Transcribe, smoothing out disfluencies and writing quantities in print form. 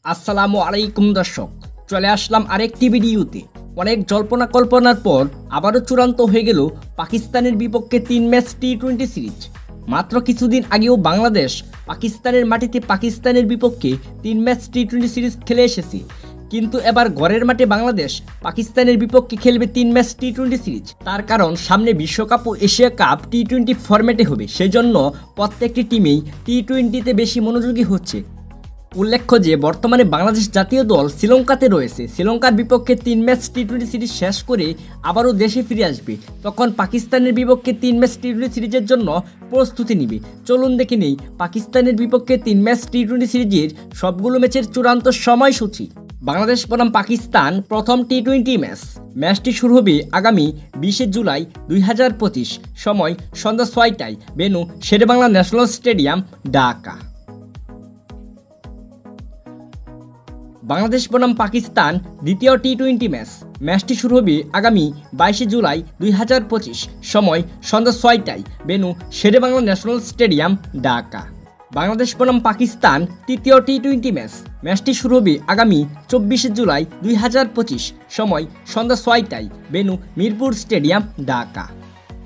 আসসালামু আলাইকুম দর্শক, চলে আসলাম আরেকটি ভিডিওতে। অনেক জল্পনা কল্পনার পর আবারও চূড়ান্ত হয়ে গেল পাকিস্তানের বিপক্ষে 3 ম্যাচ টি-20 সিরিজ। মাত্র কিছুদিন আগেও বাংলাদেশ পাকিস্তানের মাটিতে পাকিস্তানের বিপক্ষে 3 ম্যাচ টি-20 সিরিজ খেলে এসেছে, কিন্তু এবার ঘরের মাঠে বাংলাদেশ পাকিস্তানের বিপক্ষে খেলবে 3 ম্যাচ টি-20 সিরিজ। তার কারণ সামনে বিশ্বকাপ ও এশিয়া কাপ টি-20 ফরম্যাটে হবে, সেজন্য প্রত্যেকটি টিমেই টি-20তে বেশি মনোযোগী হচ্ছে। উল্লেখ্য যে বর্তমানে বাংলাদেশ জাতীয় দল শ্রীলঙ্কাতে রয়েছে। শ্রীলঙ্কার বিপক্ষে 3 ম্যাচ টি-20 সিরিজ শেষ করে আবারও দেশে ফিরে আসবে, তখন পাকিস্তানের বিপক্ষে 3 ম্যাচ টি-20 সিরিজের জন্য প্রস্তুতি নিবে। চলুন দেখে নেই পাকিস্তানের বিপক্ষে 3 ম্যাচ টি-20 সিরিজের সবগুলো ম্যাচের চূড়ান্ত সময়সূচি। বাংলাদেশ বনাম পাকিস্তান প্রথম টি-20 ম্যাচটি শুরু হবে আগামী 20 জুলাই 2025, সময় সন্ধ্যা 6টায়, venue Sher-e-Bangla national stadium, Dhaka. Bangladesh বনাম পাকিস্তান দ্বিতীয় টি-20 ম্যাচটি শুরু হবে আগামী 22 জুলাই 2025, সময় সন্ধ্যা 6টায়, venue Sher-e-Bangla national stadium, Dhaka. Bangladesh বনাম পাকিস্তান তৃতীয় টি-20 ম্যাচটি শুরু হবে আগামী 24 জুলাই 2025, সময় সন্ধ্যা 6টায়, ভেন্যু মিরপুর স্টেডিয়াম, ঢাকা।